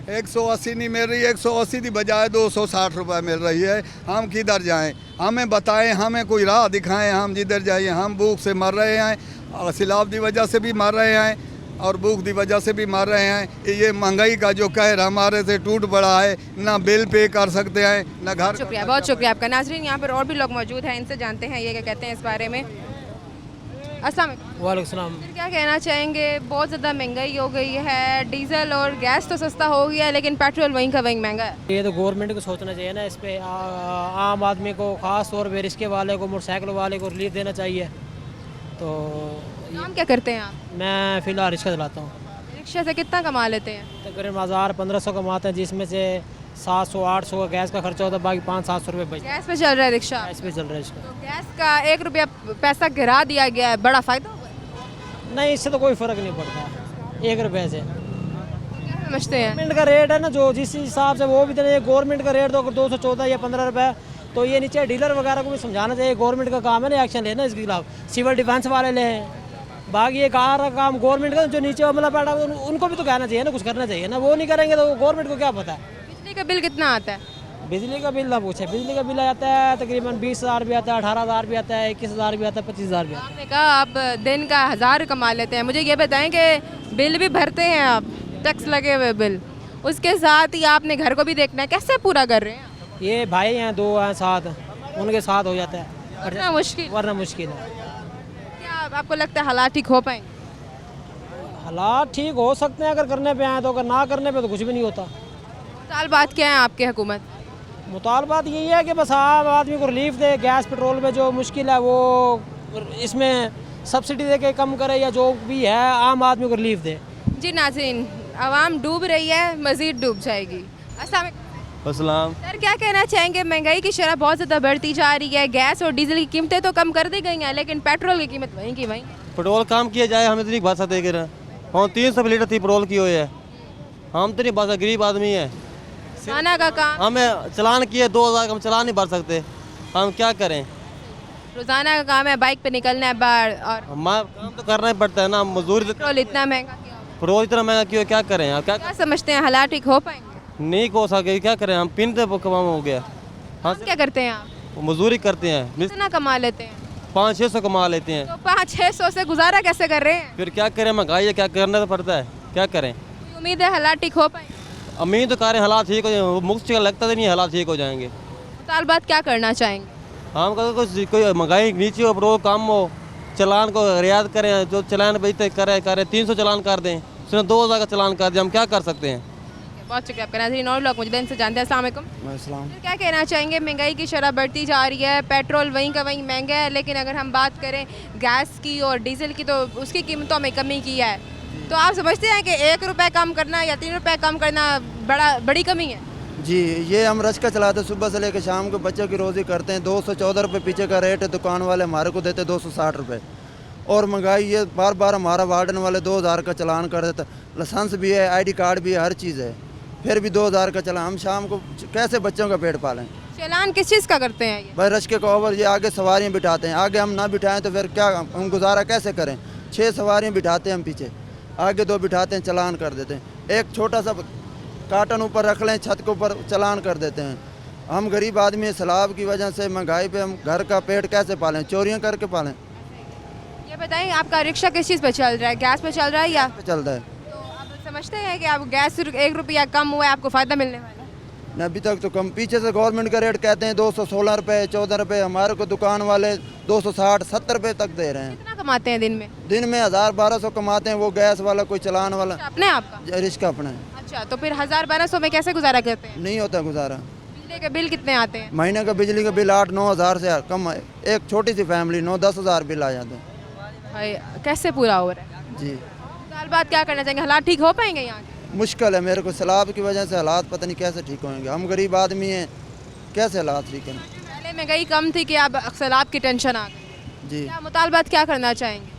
180 नहीं मिल रही, 180 की बजाय 260 रुपये मिल रही है। हम किधर जाएं? हमें बताएं, हमें कोई राह दिखाएं, हम जिधर जाइए। हम भूख से मर रहे हैं, सिलाब की वजह से भी मर रहे हैं और भूख की वजह से भी मर रहे हैं। ये महंगाई का जो कहर हमारे से टूट पड़ा है, ना बिल पे कर सकते हैं ना घर। शुक्रिया, बहुत शुक्रिया आपका। नाजरीन यहाँ पर और भी लोग मौजूद हैं, इनसे जानते हैं ये क्या कहते हैं इस बारे में। अस्सलाम वालेकुम। वालेकुम सलाम। फिर क्या कहना चाहेंगे, बहुत ज़्यादा महंगाई हो गई है, डीजल और गैस तो सस्ता हो गया है लेकिन पेट्रोल वहीं का वहीं महंगा है। ये तो गवर्नमेंट को सोचना चाहिए ना इस पे। आम आदमी को, ख़ास तौर पे रिक्शे वाले को, मोटरसाइकिल वाले को रिलीफ देना चाहिए। तो काम क्या करते हैं आप? मैं फ़िलहाल रिक्शा चलाता हूँ। रिक्शा से कितना कमा लेते हैं? तकरीबन 1000-1500 कमाते हैं, जिसमें से 700-800 का गैस का खर्चा होता है, बाकी 500-700 रुपये बचते गैस पे चल रहा है रिक्शा? हैं। गैस पे चल रहा है इसका। तो गैस का 1 रुपया पैसा गिरा दिया गया है, बड़ा फ़ायदा होगा? नहीं, इससे तो कोई फ़र्क नहीं पड़ता 1 रुपये से। क्या समझते हैं? गवर्नमेंट का रेट है ना, जो जिस हिसाब से वो भी देना। गवर्नमेंट का रेट तो अगर 214 या 15 रुपये, तो ये नीचे डीलर वगैरह को भी समझाना चाहिए। गवर्नमेंट का काम है ना एक्शन लेना इसके खिलाफ, सिविल डिफेंस वाले लें। बाकी ये कार काम गवर्नमेंट का, जो नीचे अमला पैदा उनको भी तो कहना चाहिए ना, कुछ करना चाहिए ना। वो नहीं करेंगे तो गवर्नमेंट को क्या पता है। बिजली का बिल कितना आता है? बिजली का बिल ना पूछे, बिजली का बिल आता है तकरीबन 20,000 भी आता है, 18,000 भी आता है, 21,000 भी आता है, 25,000 भी आता है। आपने कहा आप दिन का 1000 कमा लेते हैं, मुझे ये बताएं कि बिल भी भरते हैं आप, टैक्स लगे हुए बिल, उसके साथ ही आपने घर को भी देखना है, कैसे पूरा कर रहे हैं? ये भाई हैं, 2 हैं साथ, उनके साथ हो जाता है, वरना मुश्किल। वरना मुश्किल है। क्या आपको लगता है हालात ठीक हो पाएंगे? हालात ठीक हो सकते हैं अगर करने पे आए तो, अगर ना करने पे तो कुछ भी नहीं होता। साल बात क्या है आपके हुकूमत? मुतालबात यही है कि बस आम आदमी को रिलीफ दे, गैस पेट्रोल में जो मुश्किल है वो इसमें सब्सिडी दे के कम करे, या जो भी है आम आदमी को रिलीफ दे। जी नाज़रीन, आवाम डूब रही है, मज़ीद डूब जाएगी। अस्सलाम। सर क्या कहना चाहेंगे, महंगाई की शरह बहुत ज़्यादा बढ़ती जा रही है, गैस और डीजल की कीमतें तो कम कर दी गई हैं लेकिन पेट्रोल की कीमत वहीं की वहीं। पेट्रोल कम किया जाए, हमें तो नहीं भर सकते। हम 300 लीटर थी पेट्रोल की हुई है, हम तो नहीं भर सकते, गरीब आदमी है। खाना का काम, हमें चलान किए 2000 हम चलान नहीं भर सकते, हम क्या करें। रोज़ाना का काम है, बाइक पे निकलना है बाहर, और काम तो करना ही पड़ता है ना, मजदूरी। पेट्रोल इतना महंगा किया। पेट्रोल इतना महंगा क्यों, क्या करें। क्या समझते हैं हालात ठीक हो पाएंगे? नहीं हो सके, क्या करें। हम पिन कमाम हो गया। हाँ, क्या करते हैं आप? मजदूरी करते हैं, कितना कमा लेते हैं? 500-600 कमा लेते हैं। तो 500-600 से गुजारा कैसे कर रहे हैं? फिर क्या करें, महंगाई है, क्या करना तो पड़ता है, क्या करें। उम्मीद है हालात ठीक हो पाएंगे? उम्मीद तो करें हालात ठीक हो जाए, मुफ्त लगता तो नहीं हालात ठीक हो जाएंगे। मुतालबात क्या करना चाहेंगे? हम कहते कोई महंगाई नीचे हो, पेट्रोल कम हो, चलान को रियायत करें, जो चलान बेचते करें 300 चलान कर दें, उसने 2000 का चलान कर दें, हम क्या कर सकते हैं। बहुत शुक्रिया आपका। नाज़रीन और लोग मुझे इनसे जानते हैं। अस्सलाम वालेकुम। क्या कहना चाहेंगे, महंगाई की शरह बढ़ती जा रही है, पेट्रोल वहीं का वहीं महंगा है, लेकिन अगर हम बात करें गैस की और डीजल की तो उसकी कीमतों में कमी की है, तो आप समझते हैं कि 1 रुपये कम करना या 3 रुपये कम करना बड़ी कमी है। जी, ये हम रचका चलाते सुबह से लेकर शाम को, बच्चों की रोज़ी करते हैं। 214 रुपये पीछे का रेट है, दुकान वाले हमारे को देते 260 रुपये। और महंगाई ये बार बार हमारा वार्डन वाले 2000 का चालान कर देता। लाइसेंस भी है, ID कार्ड भी है, हर चीज़ है, फिर भी 2000 का चालान। हम शाम को कैसे बच्चों का पेट पालें? चालान किस चीज़ का करते हैं ये? भाई रचके को ओवर, ये आगे सवारियाँ बिठाते हैं, आगे हम ना बिठाएं तो फिर क्या हम गुजारा कैसे करें? 6 सवारियाँ बिठाते हैं हम पीछे, आगे 2 बिठाते हैं, चालान कर देते हैं। एक छोटा सा कार्टन ऊपर रख लें, छत के ऊपर चालान कर देते हैं। हम गरीब आदमी हैं, सैलाब की वजह से महंगाई पे हम घर का पेट कैसे पालें? चोरियां करके पालें। ये बताएं, आपका रिक्शा किस चीज़ पे चल रहा है? गैस पे चल रहा है या? चल रहा है। तो आप समझते हैं कि आप गैस 1 रुपया कम हुआ है, आपको फ़ायदा मिलने वाला है? न अभी तक तो कम, पीछे से गवर्नमेंट का रेट कहते हैं 216 रुपये, 14 रुपये, हमारे को दुकान वाले 260, 70 रुपये तक दे रहे हैं। कितना कमाते हैं दिन में? दिन में 1000-1200 कमाते हैं, वो गैस वाला कोई चलान वाला। अपने आपका रिक्शा अपना है। अच्छा, तो फिर 1000-1200 में कैसे गुजारा करते हैं? नहीं होता गुजारा। बिजली के बिल कितने आते हैं? महीने का बिजली का बिल 8-9 हज़ार से कम है। एक छोटी सी फैमिली 9-10 हज़ार बिल आ जाते हैं। भाई कैसे पूरा हो रहा है? जी, साल बाद क्या करना चाहेंगे? हालात ठीक हो पाएंगे यहाँ के? मुश्किल है मेरे को, सैलाब की वजह से हालात पता नहीं कैसे ठीक होंगे। हम गरीब आदमी हैं, कैसे हालात ठीक हैं? पहले महंगाई कम थी कि अब सैलाब की टेंशन आ गई। जी, क्या मुतालबात क्या करना चाहेंगे?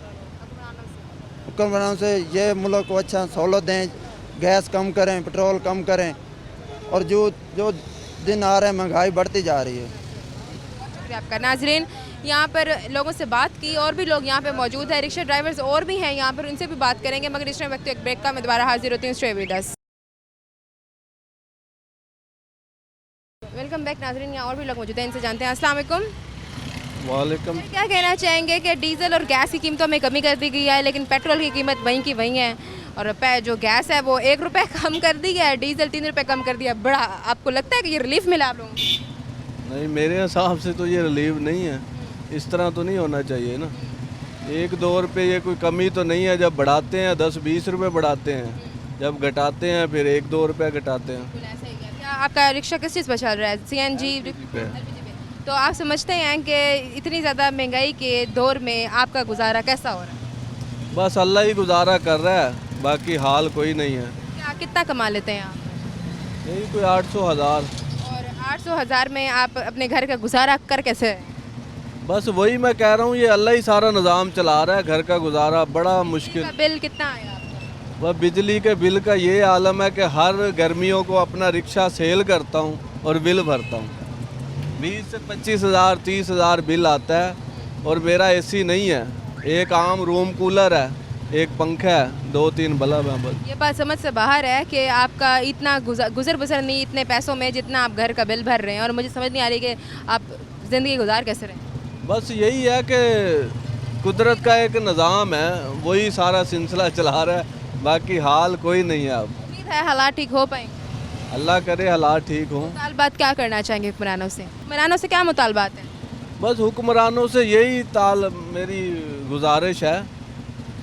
हुक्मरानों से ये मुल्क को अच्छा सहूलत दें, गैस कम करें, पेट्रोल कम करें, और जो जो दिन आ रहे हैं महंगाई बढ़ती जा रही है। शुक्रिया आपका। नाजरीन, यहाँ पर लोगों से बात की, और भी लोग यहाँ पे मौजूद है, रिक्शा ड्राइवर्स और भी हैं यहाँ पर, उनसे भी बात करेंगे, मगर इस टाइम वक्त एक ब्रेक का मैं दोबारा हाजिर होती हूँ। Stay with us. Welcome back नाजरीन, यहाँ और भी लोग मौजूद हैं, इनसे जानते हैं। अस्सलाम वालेकुम। वालेकुम। क्या कहना चाहेंगे कि डीजल और गैस की कीमतों में कमी कर दी गई है, लेकिन पेट्रोल की कीमत वहीं की वहीं है, और जो गैस है वो 1 रुपये कम कर दी है, डीजल 3 रुपये कम कर दिया। बड़ा आपको लगता है कि ये रिलीफ मिला आप लोगों को? नहीं, मेरे हिसाब से तो ये रिलीफ नहीं है, इस तरह तो नहीं होना चाहिए ना। 1-2 रुपये ये कोई कमी तो नहीं है। जब बढ़ाते हैं 10-20 रुपये बढ़ाते हैं, जब घटाते हैं फिर 1-2 रुपये घटाते हैं। ऐसा ही है। क्या आपका रिक्शा किस चीज़ पर चल रहा है? CNG पे। तो आप समझते हैं कि इतनी ज़्यादा महंगाई के दौर में आपका गुजारा कैसा हो रहा है? बस अल्लाह ही गुजारा कर रहा है, बाकी हाल कोई नहीं है। क्या कितना कमा लेते हैं आप? यही कोई 800-1000। और 800-1000 में आप अपने घर का गुजारा कर कैसे? बस वही मैं कह रहा हूँ, ये अल्लाह ही सारा निज़ाम चला रहा है। घर का गुजारा बड़ा मुश्किल। बिल कितना आया आपका? वह बिजली के बिल का ये आलम है कि हर गर्मियों को अपना रिक्शा सेल करता हूँ और बिल भरता हूँ। 20 से 25 हज़ार 30 हज़ार बिल आता है, और मेरा AC नहीं है, एक आम रूम कूलर है, एक पंखा है, 2-3 बल्ब हैं बस। ये बात समझ से बाहर है कि आपका इतना गुजर बसर नहीं इतने पैसों में जितना आप घर का बिल भर रहे हैं, और मुझे समझ नहीं आ रही कि आप ज़िंदगी गुजार कैसे रहे हैं। बस यही है कि कुदरत का एक निज़ाम है, वही सारा सिलसिला चला रहा है, बाकी हाल कोई नहीं है। अब उम्मीद है हालात ठीक हो पाएंगे। अल्लाह करे हालात ठीक हों। मुतालबात क्या करना चाहेंगे हुक्मरानों से? हुक्मरानों से क्या मुतालबात है? बस हुक्मरानों से यही मेरी गुजारिश है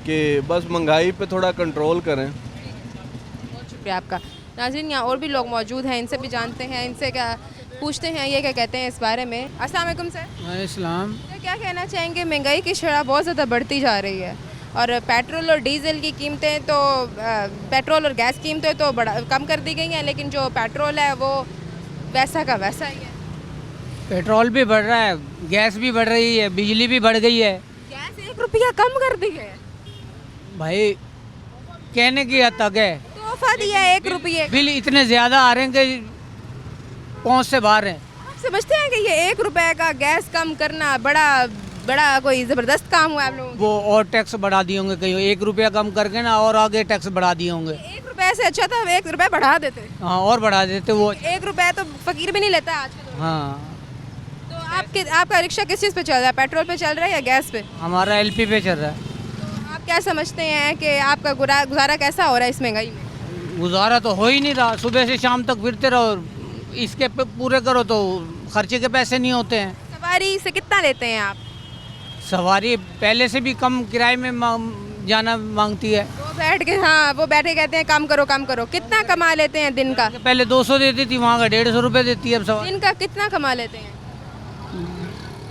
कि बस महंगाई पे थोड़ा कंट्रोल करें। बहुत शुक्रिया आपका। नाज़रीन, यहाँ और भी लोग मौजूद हैं, इनसे भी जानते हैं, इनसे क्या पूछते हैं, ये क्या कहते हैं इस बारे में। अस्सलाम वालेकुम सर। इस्लाम। तो क्या कहना चाहेंगे? महंगाई की शरह बहुत ज़्यादा बढ़ती जा रही है, और पेट्रोल और डीजल की कीमतें तो पेट्रोल और गैस कीमतें तो कम कर दी गई हैं, लेकिन जो पेट्रोल है वो वैसा का वैसा ही है। पेट्रोल भी बढ़ रहा है, गैस भी बढ़ रही है, बिजली भी बढ़ गई है। गैस 1 रुपया कम कर दी है भाई, कहने की हद तक है। तोहफा दिया 1 रुपये। बिल इतने ज़्यादा आ रहे हैं कि पहुँच से बाहर हैं। आप समझते हैं कि ये 1 रुपये का गैस कम करना बड़ा कोई ज़बरदस्त काम हुआ आप लोगों को? वो और टैक्स बढ़ा दिए होंगे कहीं, 1 रुपया कम करके ना, और आगे टैक्स बढ़ा दिए होंगे। 1 रुपये से अच्छा था 1 रुपये बढ़ा देते। हाँ, और बढ़ा देते वो। 1 रुपये तो फकीर भी नहीं लेता आज के दौर में। हाँ। तो आपका रिक्शा किस चीज़ पे चल रहा है? पेट्रोल पे चल रहा है या गैस पे? हमारा LP पे चल रहा है। तो आप क्या समझते हैं कि आपका गुजारा कैसा हो रहा है इस महंगाई में? गुजारा तो हो ही नहीं रहा, सुबह से शाम तक फिरते रहो, इसके पूरे करो तो खर्चे के पैसे नहीं होते हैं। सवारी से कितना लेते हैं आप? सवारी पहले से भी कम किराए में जाना मांगती है। वो बैठे कहते हैं कम करो। कितना कमा लेते हैं दिन का? पहले 200 देती थी, वहाँ का 150 रुपये देती है अब सवारी। दिन का कितना कमा लेते हैं?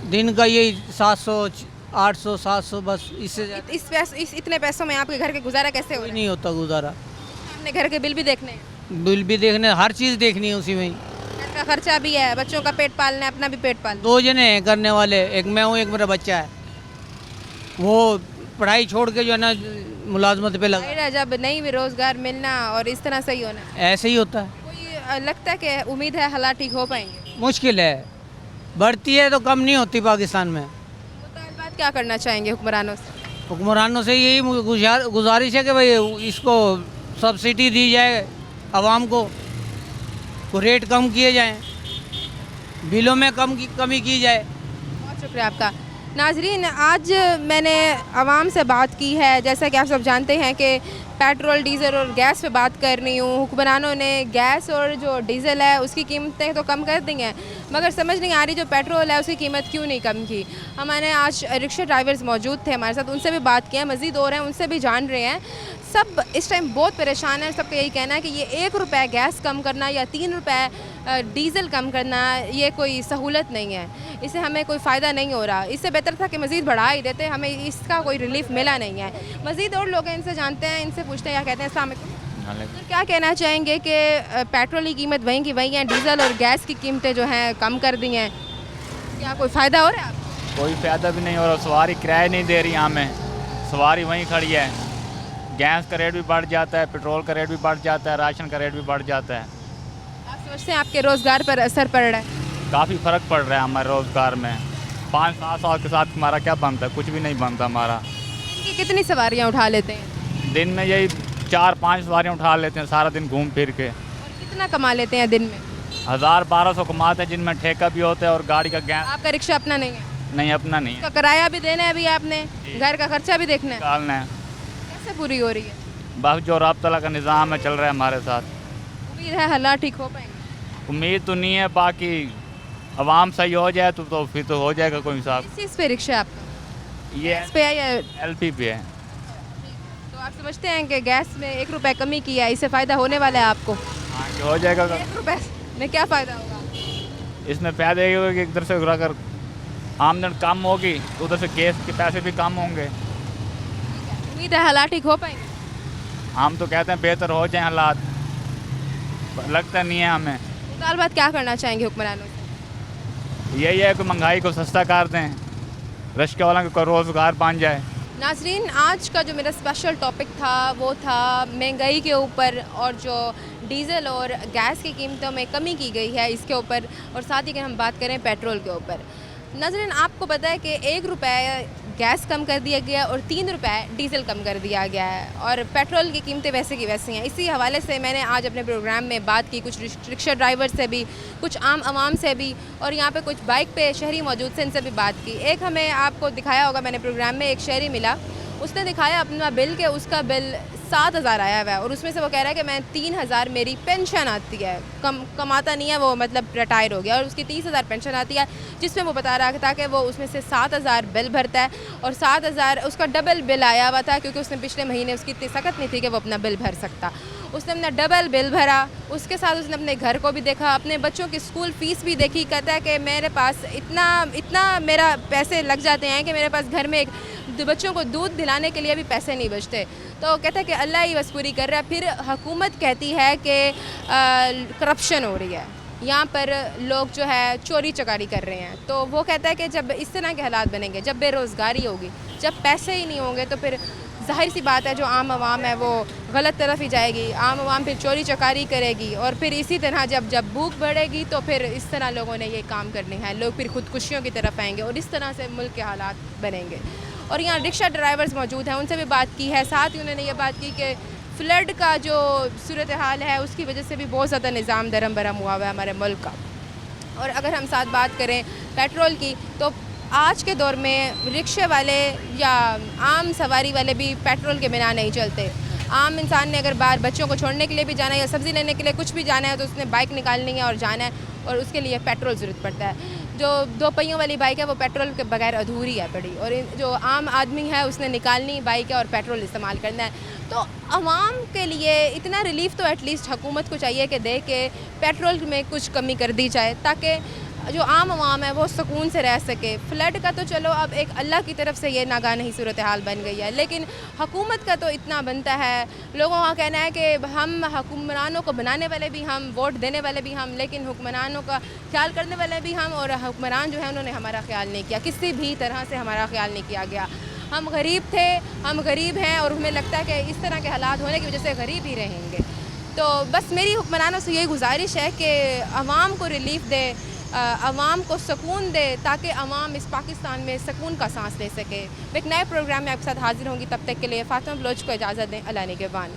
दिन का यही 700 800 700 बस, इससे इतने पैसों में आपके घर के गुजारा कैसे हो रहा है? नहीं होता गुजारा। अपने घर के बिल भी देखने हैं? बिल भी देखने, हर चीज़ देखनी है उसी में ही। घर का खर्चा भी है, बच्चों का पेट पालना है, अपना भी पेट पालना 2 जने हैं करने वाले, एक मैं हूँ एक मेरा बच्चा है। वो पढ़ाई छोड़ के जो है ना मुलाजमत पे लगा, है। जब नहीं भी रोजगार मिलना और इस तरह सही होना, ऐसे ही होता है। कोई लगता है कि उम्मीद है हालात ठीक हो पाएंगे? मुश्किल है, बढ़ती है तो कम नहीं होती पाकिस्तान में। मुतालबात क्या करना चाहेंगे हुक्मरानों से? हुक्मरानों से यही गुजारिश है कि भाई इसको सब्सिडी दी जाए, आवाम को रेट कम किए जाएं, बिलों में कमी की जाए। बहुत शुक्रिया आपका। नाजरीन, आज मैंने आवाम से बात की है, जैसा कि आप सब जानते हैं कि पेट्रोल, डीज़ल और गैस पे बात कर रही हूँ। हुक्मरानों ने गैस और जो डीज़ल है उसकी कीमतें तो कम कर दी हैं, मगर समझ नहीं आ रही जो पेट्रोल है उसकी कीमत क्यों नहीं कम की। हमारे आज रिक्शा ड्राइवर्स मौजूद थे हमारे साथ, उनसे भी बात की है, मज़ीद और हैं उनसे भी जान रहे हैं। सब इस टाइम बहुत परेशान हैं, सबका यही कहना है कि ये 1 रुपये गैस कम करना या 3 रुपये डीज़ल कम करना ये कोई सहूलत नहीं है, इससे हमें कोई फ़ायदा नहीं हो रहा। इससे बेहतर था कि मज़ीद बढ़ा ही देते, हमें इसका कोई रिलीफ मिला नहीं है। मज़ीद और लोग हैं, इनसे जानते हैं, इनसे पूछते हैं क्या कहते हैं। अस्सलाम वालेकुम। तो क्या कहना चाहेंगे कि पेट्रोल की कीमत वहीं की वहीं है, डीज़ल और गैस की कीमतें जो हैं कम कर दी हैं, क्या कोई फ़ायदा हो रहा है आपको? कोई फ़ायदा भी नहीं हो रहा, सवारी किराया नहीं दे रही, हमें सवारी वहीं खड़ी है। गैस का रेट भी बढ़ जाता है, पेट्रोल का रेट भी बढ़ जाता है, राशन का रेट भी बढ़ जाता है। आप समझते हैं आपके रोज़गार पर असर पड़ रहा है? काफ़ी फ़र्क पड़ रहा है हमारे रोज़गार में। 5-7 साल के साथ हमारा क्या बनता है? कुछ भी नहीं बनता हमारा। इनकी कितनी सवारियाँ उठा लेते हैं? दिन में यही 4-5 सवारियाँ उठा लेते हैं सारा दिन घूम फिर के। और कितना कमा लेते हैं दिन में? 1000-1200 कमाते हैं, जिनमें ठेका भी होता है और गाड़ी का गैस। आपका रिक्शा अपना नहीं है? नहीं, अपना नहीं है। उसका किराया भी देना है अभी आपने, घर का खर्चा भी देखना है, निकालना है। कैसे पूरी हो रही है? बस जो रब तआला का निज़ाम है चल रहा है हमारे साथ। उम्मीद है हालात ठीक हो पाएंगे? उम्मीद तो नहीं है, बाकी आवाम सही हो जाए तो फिर तो हो जाएगा कोई हिसाब। किस चीज़ पे रिक्शा है आपका? ये गैस पे है या? LP पे है। तो आप समझते हैं कि गैस में 1 रुपये कमी की है, इससे फ़ायदा होने वाला है आपको? हाँ, ये हो जाएगा। 1 रुपये में क्या फ़ायदा होगा? इसमें फ़ायदा ये होगा कि इधर से अगर आमदन कम होगी तो उधर से गैस के पैसे भी कम होंगे। उम्मीद है हालात ठीक हो पाएंगे? हम तो कहते हैं बेहतर हो जाए हालात, लगता नहीं है हमें। मुतालबात क्या करना चाहेंगे हुक्मरानों से? यही है कि महंगाई को सस्ता कर दें, रिक्शा वालों को रोज़गार बन जाए। नाजरीन, आज का जो मेरा स्पेशल टॉपिक था वो था महंगाई के ऊपर और जो डीज़ल और गैस की कीमतों में कमी की गई है इसके ऊपर, और साथ ही कि हम बात करें पेट्रोल के ऊपर। नाजरीन, आपको पता है कि 1 रुपये गैस कम कर दिया गया और 3 रुपये डीज़ल कम कर दिया गया है, और पेट्रोल की कीमतें वैसे की वैसी हैं। इसी हवाले से मैंने आज अपने प्रोग्राम में बात की कुछ रिक्शा ड्राइवर से भी, कुछ आम आवाम से भी, और यहाँ पे कुछ बाइक पे शहरी मौजूद से, इनसे भी बात की। एक हमें आपको दिखाया होगा मैंने प्रोग्राम में, एक शहरी मिला, उसने दिखाया अपना बिल के उसका बिल 7,000 आया हुआ है, और उसमें से वो कह रहा है कि मैं 3,000 मेरी पेंशन आती है, कमाता नहीं है वो, मतलब रिटायर हो गया, और उसकी 30,000 पेंशन आती है, जिसमें वो बता रहा था कि वो उसमें से 7,000 बिल भरता है, और 7,000 उसका डबल बिल आया हुआ था, क्योंकि उसने पिछले महीने उसकी इतनी सख्त नहीं थी कि वो अपना बिल भर सकता। उसने अपना डबल बिल भरा, उसके साथ उसने अपने घर को भी देखा, अपने बच्चों की स्कूल फ़ीस भी देखी। कहता है कि मेरे पास इतना मेरा पैसे लग जाते हैं कि मेरे पास घर में बच्चों को दूध दिलाने के लिए भी पैसे नहीं बचते। तो कहता है कि अल्लाह ही बस पूरी कर रहा है। फिर हुकूमत कहती है कि करप्शन हो रही है, यहाँ पर लोग जो है चोरी चकारी कर रहे हैं। तो वो कहता है कि जब इस तरह के हालात बनेंगे, जब बेरोज़गारी होगी, जब पैसे ही नहीं होंगे, तो फिर ज़ाहिर सी बात है जो आम आवाम है वो गलत तरफ ही जाएगी, आम आवाम फिर चोरी चकारी करेगी, और फिर इसी तरह जब भूख बढ़ेगी तो फिर इस तरह लोगों ने ये काम करने हैं, लोग फिर खुदकुशियों की तरफ आएंगे, और इस तरह से मुल्क के हालात बनेंगे। और यहाँ रिक्शा ड्राइवर्स मौजूद हैं, उनसे भी बात की है। साथ ही उन्होंने ये बात की कि फ्लड का जो सूरत हाल है उसकी वजह से भी बहुत ज़्यादा निज़ाम दरम बरम हुआ हुआ है हमारे मुल्क का। और अगर हम साथ बात करें पेट्रोल की, तो आज के दौर में रिक्शे वाले या आम सवारी वाले भी पेट्रोल के बिना नहीं चलते। आम इंसान ने अगर बाहर बच्चों को छोड़ने के लिए भी जाना है या सब्ज़ी लेने के लिए कुछ भी जाना है, तो उसने बाइक निकालनी है और जाना है, और उसके लिए पेट्रोल ज़रूरत पड़ता है। जो 2 पहियों वाली बाइक है वो पेट्रोल के बगैर अधूरी है पड़ी, और जो आम आदमी है उसने निकालनी बाइक है और पेट्रोल इस्तेमाल करना है। तो आवाम के लिए इतना रिलीफ तो एटलीस्ट हुकूमत को चाहिए कि दे के पेट्रोल में कुछ कमी कर दी जाए, ताकि जो आम आवाम है वो सुकून से रह सके। फ्लड का तो चलो अब एक अल्लाह की तरफ से ये नागानी सूरत हाल बन गई है, लेकिन हुकूमत का तो इतना बनता है। लोगों का कहना है कि हम हुक्मरानों को बनाने वाले भी हम, वोट देने वाले भी हम, लेकिन हुक्मरानों का ख्याल करने वाले भी हम, और हुक्मरान जो है उन्होंने हमारा ख्याल नहीं किया, किसी भी तरह से हमारा ख्याल नहीं किया गया। हम गरीब थे, हम गरीब हैं, और हमें लगता है कि इस तरह के हालात होने की वजह से गरीब ही रहेंगे। तो बस मेरी हुक्मरानों से यही गुजारिश है कि अवाम को रिलीफ दे, अवाम को सुकून दे, ताकि अवाम इस पाकिस्तान में सुकून का सांस ले सके। मैं एक नए प्रोग्राम में आपके साथ हाजिर होंगी, तब तक के लिए फातिमा बलोच को इजाज़त दें। अल्लाह निगहबान।